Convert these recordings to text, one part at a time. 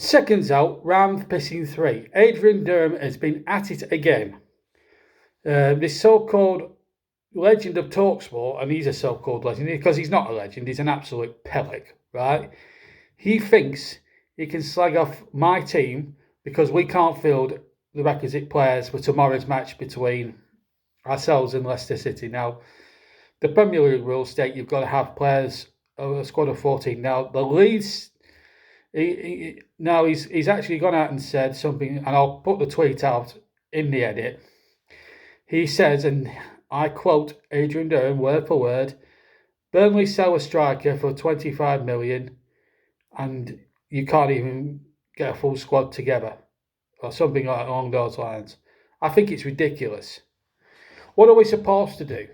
Seconds out, round pissing 3. Adrian Durham has been at it again. This so-called legend of TalkSport, and he's a so-called legend because he's not a legend, he's an absolute pellick, right? He thinks he can slag off my team because we can't field the requisite players for tomorrow's match between ourselves and Leicester City. Now, the Premier League rules state you've got to have players of a squad of 14. Now, the Leeds... He's actually gone out and said something, and I'll put the tweet out in the edit. He says, and I quote Adrian Durham word for word, Burnley sell a striker for 25 million and you can't even get a full squad together, or something along those lines. I think it's ridiculous. What are we supposed to do?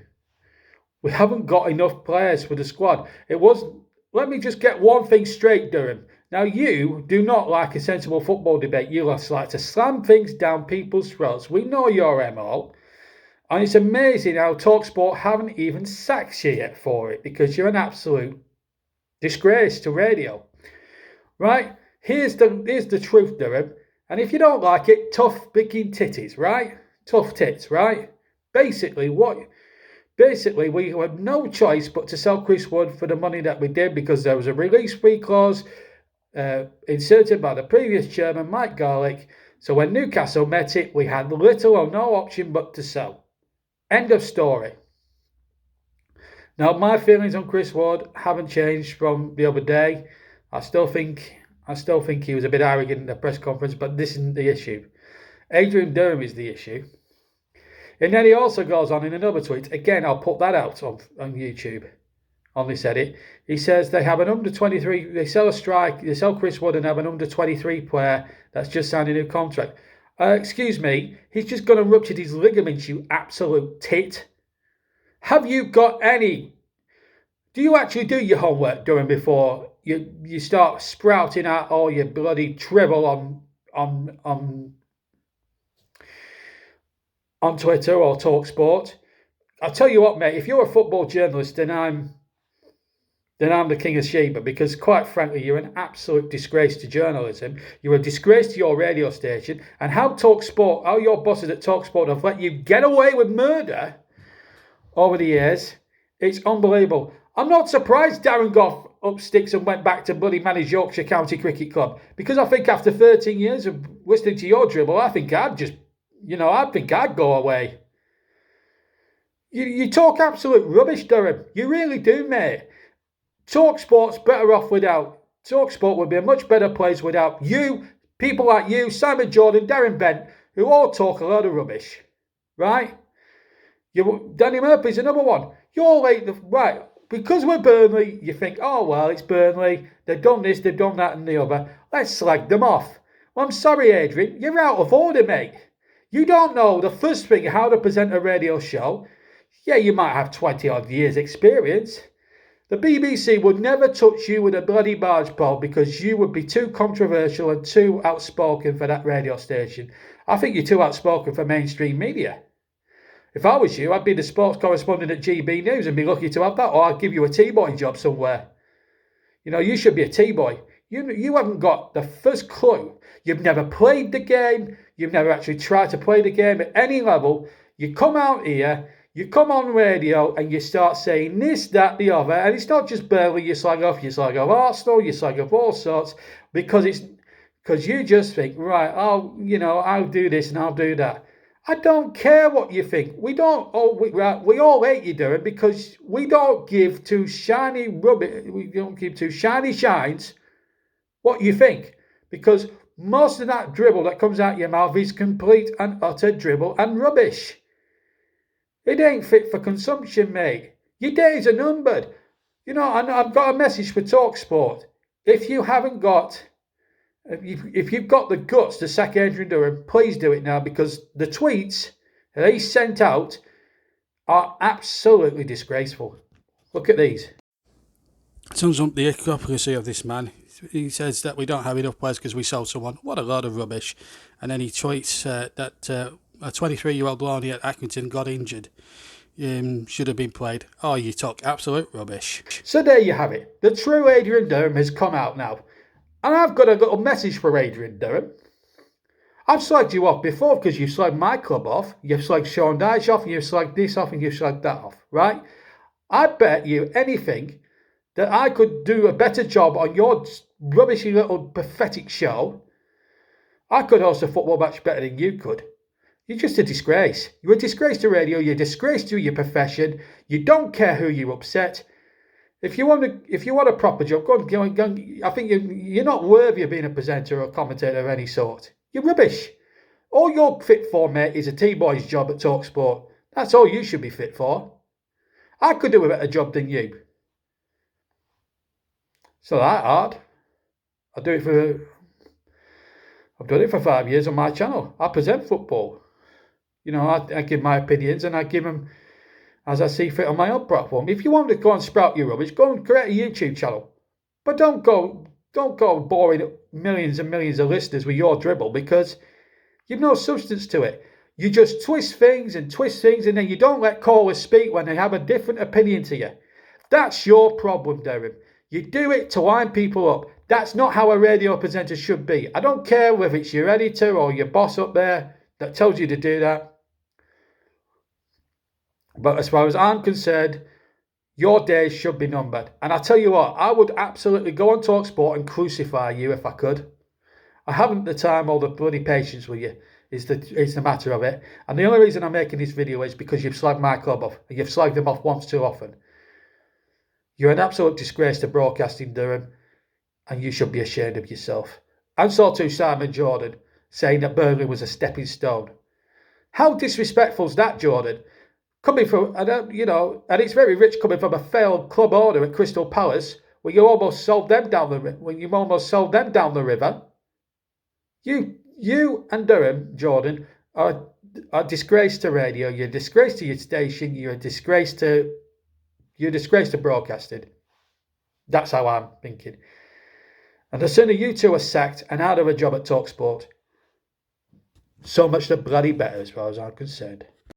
We haven't got enough players for the squad. Let me just get one thing straight, Durham. Now, you do not like a sensible football debate. You just like to slam things down people's throats. We know your MO. And it's amazing how TalkSport haven't even sacked you yet for it, because you're an absolute disgrace to radio. Right? Here's the truth, Durham. And if you don't like it, tough picking titties, right? Tough tits, right? Basically, we had no choice but to sell Chris Wood for the money that we did, because there was a release fee clause inserted by the previous chairman, Mike Garlick. So when Newcastle met it, we had little or no option but to sell. End of story. Now, my feelings on Chris Wood haven't changed from the other day. I still think he was a bit arrogant in the press conference, but this isn't the issue. Adrian Durham is the issue. And then he also goes on in another tweet. Again, I'll put that out on YouTube, on this edit. He says they have an under-23, they sell Chris Wood and have an under-23 player that's just signed a new contract. Excuse me, he's just going to rupture his ligaments, you absolute tit. Have you got any... Do you actually do your homework, Durham, before you start sprouting out all your bloody drivel on Twitter or TalkSport? I'll tell you what, mate, if you're a football journalist, then I'm the king of Sheba, because quite frankly, you're an absolute disgrace to journalism. You're a disgrace to your radio station, and how your bosses at TalkSport have let you get away with murder over the years, it's unbelievable. I'm not surprised Darren Goff up sticks and went back to bloody manage Yorkshire County Cricket Club, because I think after 13 years of listening to your dribble, I think I'd go away. You talk absolute rubbish, Durham. You really do, mate. TalkSport's better off without. TalkSport would be a much better place without you, people like you, Simon Jordan, Darren Bent, who all talk a load of rubbish. Right? Danny Murphy's another one. You're late, right? Because we're Burnley, you think, oh, well, it's Burnley. They've done this, they've done that and the other. Let's slag them off. Well, I'm sorry, Adrian. You're out of order, mate. You don't know the first thing, how to present a radio show. Yeah, you might have 20-odd years experience. The BBC would never touch you with a bloody barge pole because you would be too controversial and too outspoken for that radio station. I think you're too outspoken for mainstream media. If I was you, I'd be the sports correspondent at GB News and be lucky to have that, or I'd give you a T-boy job somewhere. You know, you should be a T-boy. You haven't got the first clue. You've never played the game. You've never actually tried to play the game at any level. You come out here, you come on radio, and you start saying this, that, the other. And it's not just Burnley you slag off Arsenal, you slag off all sorts, because you just think, right, I'll do this and I'll do that. I don't care what you think. We all hate you, Durham, because we don't give two shiny shines what you think. Because most of that dribble that comes out your mouth is complete and utter dribble and rubbish. It ain't fit for consumption, mate. Your days are numbered. You know, and I've got a message for TalkSport. If you've got the guts to sack Adrian Durham, please do it now, because the tweets that he sent out are absolutely disgraceful. Look at these. Sums up the hypocrisy of this man. He says that we don't have enough players because we sold someone. What a load of rubbish. And then he tweets that a 23-year-old Lonnie at Accrington got injured. Should have been played. Oh, you talk absolute rubbish. So there you have it. The true Adrian Durham has come out now. And I've got a little message for Adrian Durham. I've slagged you off before because you've slagged my club off, you've slagged Sean Dyche off, and you've slagged this off, and you've slagged that off, right? I bet you anything that I could do a better job on your rubbishy little pathetic show. I could host a football match better than you could. You're just a disgrace. You're a disgrace to radio. You're a disgrace to your profession. You don't care who you upset. If you want a proper job, go on. I think you're not worthy of being a presenter or a commentator of any sort. You're rubbish. All you're fit for, mate, is a T-boy's job at TalkSport. That's all you should be fit for. I could do a better job than you. It's not that hard. I've done it for 5 years on my channel. I present football. You know, I give my opinions and I give them as I see fit on my own platform. If you want to go and sprout your rubbish, go and create a YouTube channel. But don't go boring millions and millions of listeners with your dribble, because you've no substance to it. You just twist things and then you don't let callers speak when they have a different opinion to you. That's your problem, Durham. You do it to wind people up. That's not how a radio presenter should be. I don't care whether it's your editor or your boss up there that tells you to do that. But as far as I'm concerned, your days should be numbered. And I tell you what, I would absolutely go on TalkSport and crucify you if I could. I haven't the time or the bloody patience with you, is the matter of it. And the only reason I'm making this video is because you've slagged my club off. And you've slagged them off once too often. You're an absolute disgrace to broadcasting, Durham. And you should be ashamed of yourself. And so too Simon Jordan, saying that Burnley was a stepping stone. How disrespectful is that, Jordan? Coming from, and it's very rich coming from a failed club owner at Crystal Palace, when you almost sold them down the river. You and Durham, Jordan, are a disgrace to radio. You're a disgrace to your station. You're a disgrace to broadcasting. That's how I'm thinking. And the sooner you two are sacked and out of a job at TalkSport, so much the bloody better as far as I'm concerned.